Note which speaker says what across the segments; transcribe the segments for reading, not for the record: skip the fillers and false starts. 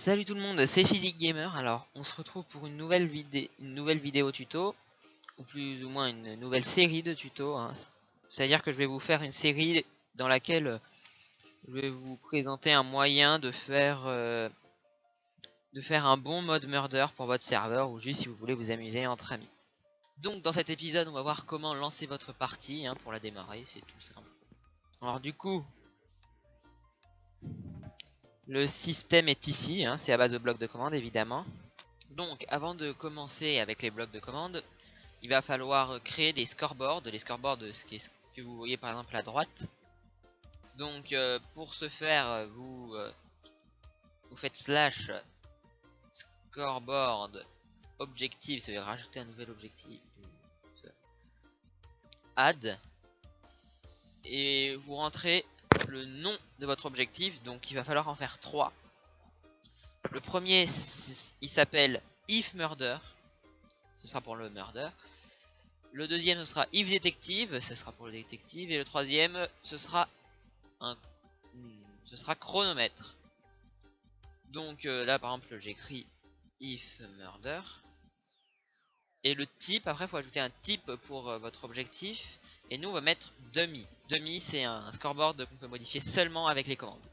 Speaker 1: Salut tout le monde, c'est Physique Gamer. Alors, on se retrouve pour une nouvelle vidéo tuto, ou plus ou moins une nouvelle série de tutos, hein. C'est-à-dire que je vais vous faire une série dans laquelle je vais vous présenter un moyen de faire un bon mode murder pour votre serveur, ou juste si vous voulez vous amuser entre amis. Donc, dans cet épisode, on va voir comment lancer votre partie, hein, pour la démarrer, c'est tout simple. Alors du coup, le système est ici, hein, c'est à base de blocs de commande évidemment. Donc, avant de commencer avec les blocs de commande, il va falloir créer des scoreboards. Les scoreboards, ce que vous voyez par exemple à droite. Donc, pour ce faire, vous faites slash scoreboard objectif, ça veut rajouter un nouvel objectif, add, et vous rentrez le nom de votre objectif. Donc, il va falloir en faire 3. Le premier, il s'appelle if murder, ce sera pour le murder. Le deuxième, ce sera if detective, ce sera pour le détective. Et le troisième, ce sera chronomètre. Donc là, par exemple, j'écris if murder. Et le type, après, il faut ajouter un type pour votre objectif. Et nous, on va mettre dummy. Dummy, c'est un scoreboard qu'on peut modifier seulement avec les commandes.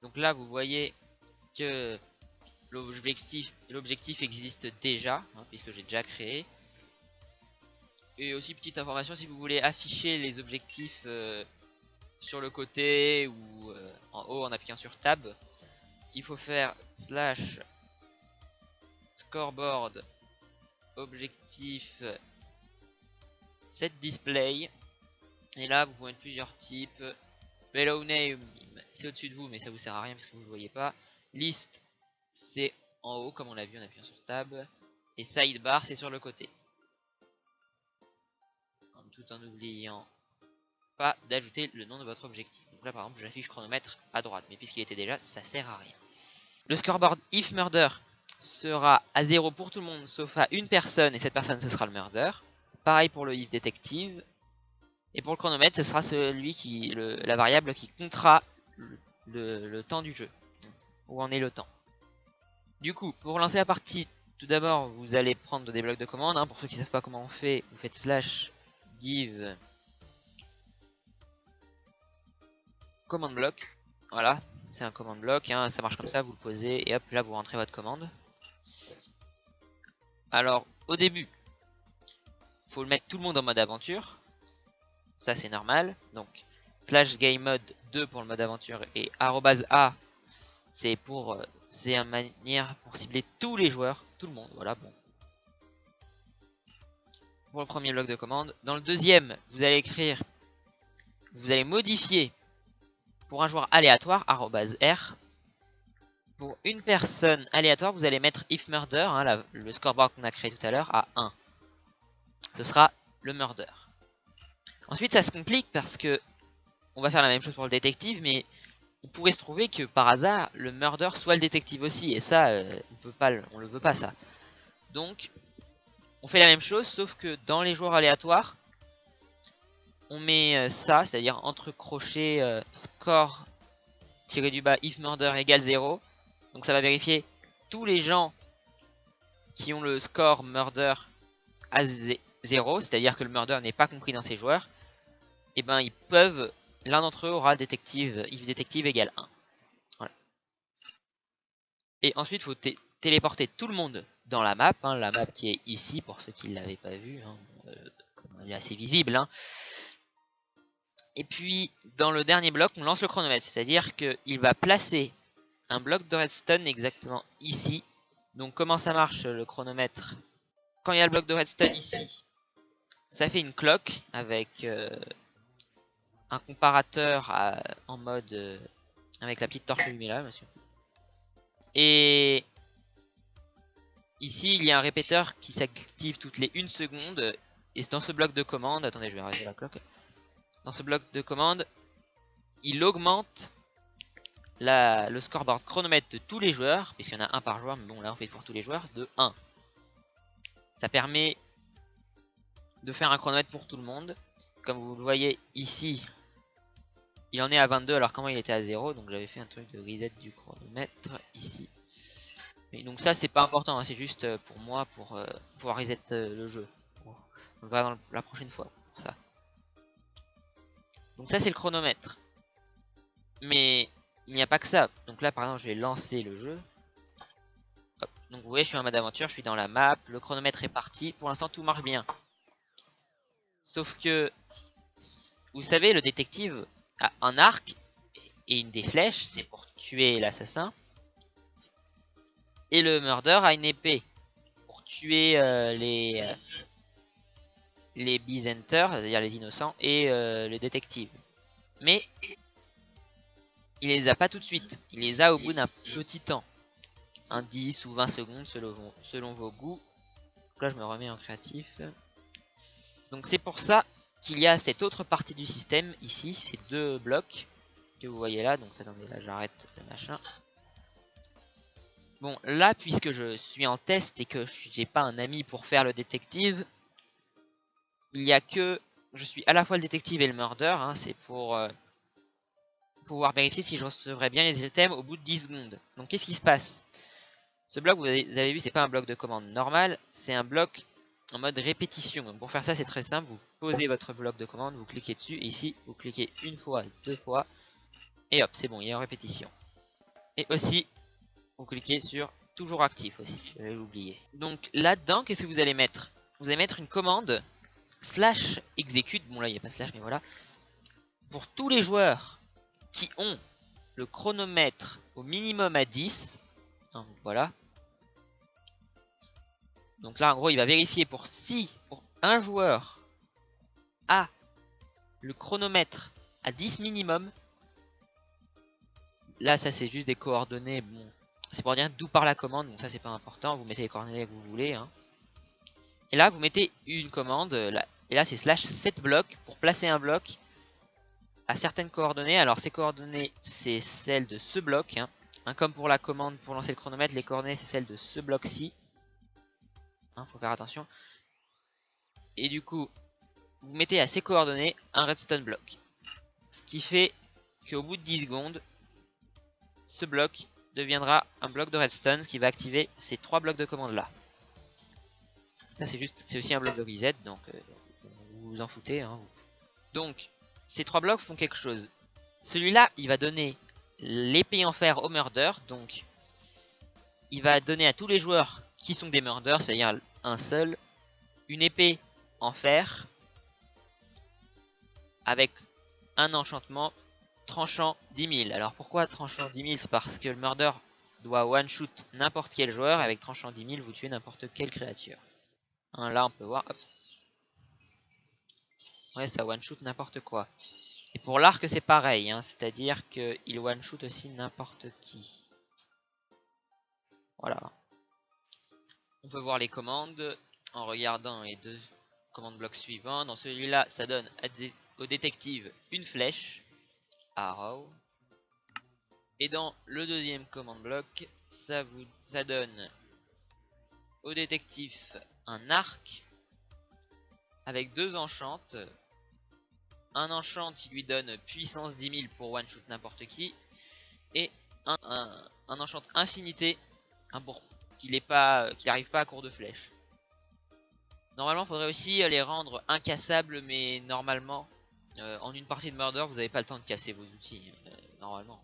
Speaker 1: Donc là, vous voyez que l'objectif existe déjà, hein, puisque j'ai déjà créé. Et aussi, petite information, si vous voulez afficher les objectifs sur le côté ou en haut en appuyant sur tab, il faut faire slash scoreboard objectif set display. Et là, vous pouvez mettre plusieurs types. Below name, c'est au-dessus de vous, mais ça vous sert à rien parce que vous ne le voyez pas. List, c'est en haut, comme on l'a vu en appuyant sur tab. Et sidebar, c'est sur le côté. Tout en oubliant pas d'ajouter le nom de votre objectif. Donc là, par exemple, j'affiche chronomètre à droite, mais puisqu'il était déjà, ça sert à rien. Le scoreboard if murder sera à 0 pour tout le monde, sauf à une personne, et cette personne, ce sera le murder. Pareil pour le if detective. Et pour le chronomètre, ce sera la variable qui comptera le temps du jeu, où en est le temps. Du coup, pour lancer la partie, tout d'abord, vous allez prendre des blocs de commande, hein. Pour ceux qui ne savent pas comment on fait, vous faites slash div command block. Voilà, c'est un command block, hein, ça marche comme ça, vous le posez et hop, là vous rentrez votre commande. Alors, au début, faut le mettre tout le monde en mode aventure. Ça c'est normal. Donc, slash game mode 2 pour le mode aventure et @a, c'est une manière pour cibler tous les joueurs, tout le monde. Voilà, bon. Pour le premier bloc de commande. Dans le deuxième, vous allez modifier pour un joueur aléatoire, @r. Pour une personne aléatoire, vous allez mettre if murder, hein, le scoreboard qu'on a créé tout à l'heure, à 1. Ce sera le murder. Ensuite, ça se complique parce que on va faire la même chose pour le détective, mais il pourrait se trouver que par hasard, le murder soit le détective aussi. Et ça, on le veut pas, ça. Donc, on fait la même chose, sauf que dans les joueurs aléatoires, on met ça, c'est-à-dire entre crochets score tiré du bas if murder égale 0. Donc ça va vérifier tous les gens qui ont le score murder à 0, c'est-à-dire que le murder n'est pas compris dans ces joueurs. Et ben ils peuvent, l'un d'entre eux aura détective, if détective égale 1. Voilà. Et ensuite il faut téléporter tout le monde dans la map, hein, la map qui est ici pour ceux qui ne l'avaient pas vu, hein, elle est assez visible, hein. Et puis dans le dernier bloc on lance le chronomètre, c'est-à-dire qu'il va placer un bloc de redstone exactement ici. Donc comment ça marche le chronomètre? Quand il y a le bloc de redstone ici, ça fait une cloque avec un comparateur en mode avec la petite torche allumée là, monsieur. Et ici il y a un répéteur qui s'active toutes les 1 seconde. Et dans ce bloc de commande, attendez, je vais arrêter la cloque. Dans ce bloc de commande, il augmente le scoreboard chronomètre de tous les joueurs, puisqu'il y en a un par joueur, mais bon là on fait pour tous les joueurs, de 1. Ça permet de faire un chronomètre pour tout le monde. Comme vous le voyez ici, Il en est à 22 alors qu'avant il était à 0. Donc j'avais fait un truc de reset du chronomètre ici. Et donc ça c'est pas important, hein, c'est juste pour moi pour pouvoir reset le jeu. On va dans la prochaine fois pour ça. Donc ça c'est le chronomètre. Mais il n'y a pas que ça. Donc là par exemple je vais lancer le jeu. Hop. Donc vous voyez je suis en mode aventure, je suis dans la map, le chronomètre est parti. Pour l'instant tout marche bien. Sauf que, vous savez, le détective a un arc et une des flèches, c'est pour tuer l'assassin. Et le murder a une épée pour tuer les Byzanters, c'est-à-dire les innocents, et le détective. Mais il les a pas tout de suite, il les a au bout d'un petit temps. Un 10 ou 20 secondes selon vos goûts. Donc là je me remets en créatif. Donc c'est pour ça qu'il y a cette autre partie du système ici, ces deux blocs que vous voyez là. Donc attendez, là j'arrête le machin. Bon là puisque je suis en test et que j'ai pas un ami pour faire le détective, il y a que je suis à la fois le détective et le murder, hein, c'est pour pouvoir vérifier si je recevrai bien les items au bout de 10 secondes. Donc qu'est-ce qui se passe? Ce bloc, vous avez vu, c'est pas un bloc de commande normal, c'est un bloc en mode répétition. Donc pour faire ça, c'est très simple, vous posez votre bloc de commande, vous cliquez dessus, et ici, vous cliquez une fois, deux fois, et hop, c'est bon, il est en répétition. Et aussi, vous cliquez sur toujours actif aussi, je vais l'oublier. Donc là-dedans, qu'est-ce que vous allez mettre? Vous allez mettre une commande slash execute, bon là il n'y a pas slash mais voilà, pour tous les joueurs qui ont le chronomètre au minimum à 10, hein, voilà. Donc là en gros il va vérifier pour un joueur a le chronomètre à 10 minimum. Là ça c'est juste des coordonnées, bon, c'est pour dire d'où part la commande, donc ça c'est pas important, vous mettez les coordonnées que vous voulez, hein. Et là vous mettez une commande, là, et là c'est slash set bloc pour placer un bloc à certaines coordonnées. Alors ces coordonnées c'est celles de ce bloc, hein. Comme pour la commande pour lancer le chronomètre, les coordonnées c'est celles de ce bloc-ci, hein, faut faire attention. Et du coup vous mettez à ces coordonnées un redstone block, ce qui fait qu'au bout de 10 secondes ce bloc deviendra un bloc de redstone, ce qui va activer ces 3 blocs de commande là. Ça c'est aussi un bloc de reset, donc vous vous en foutez, hein. Donc ces 3 blocs font quelque chose. Celui-là il va donner l'épée en fer au murder, donc il va donner à tous les joueurs qui sont des murders, c'est-à-dire un seul, une épée en fer avec un enchantement tranchant 10 000. Alors pourquoi tranchant 10 000? C'est parce que le murder doit one-shoot n'importe quel joueur, et avec tranchant 10 000 vous tuez n'importe quelle créature. Hein, là on peut voir, hop. Ouais, ça one-shoot n'importe quoi. Et pour l'arc c'est pareil, hein, c'est-à-dire qu'il one-shoot aussi n'importe qui. Voilà. On peut voir les commandes en regardant les deux commandes blocs suivants. Dans celui-là, ça donne au détective une flèche, arrow. Et dans le deuxième commande bloc, ça donne au détective un arc avec 2 enchantes. Un enchant qui lui donne puissance 10 000 pour one shot n'importe qui, et un enchant infinité, hein, pour qu'il n'arrive pas à court de flèches. Normalement, il faudrait aussi les rendre incassables, mais normalement, en une partie de murder, vous n'avez pas le temps de casser vos outils, normalement.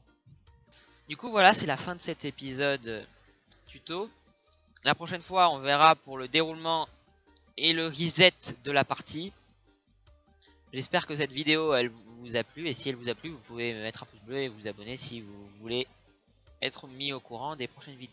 Speaker 1: Du coup, voilà, c'est la fin de cet épisode tuto. La prochaine fois, on verra pour le déroulement et le reset de la partie. J'espère que cette vidéo, elle vous a plu, et si elle vous a plu, vous pouvez mettre un pouce bleu et vous abonner si vous voulez être mis au courant des prochaines vidéos.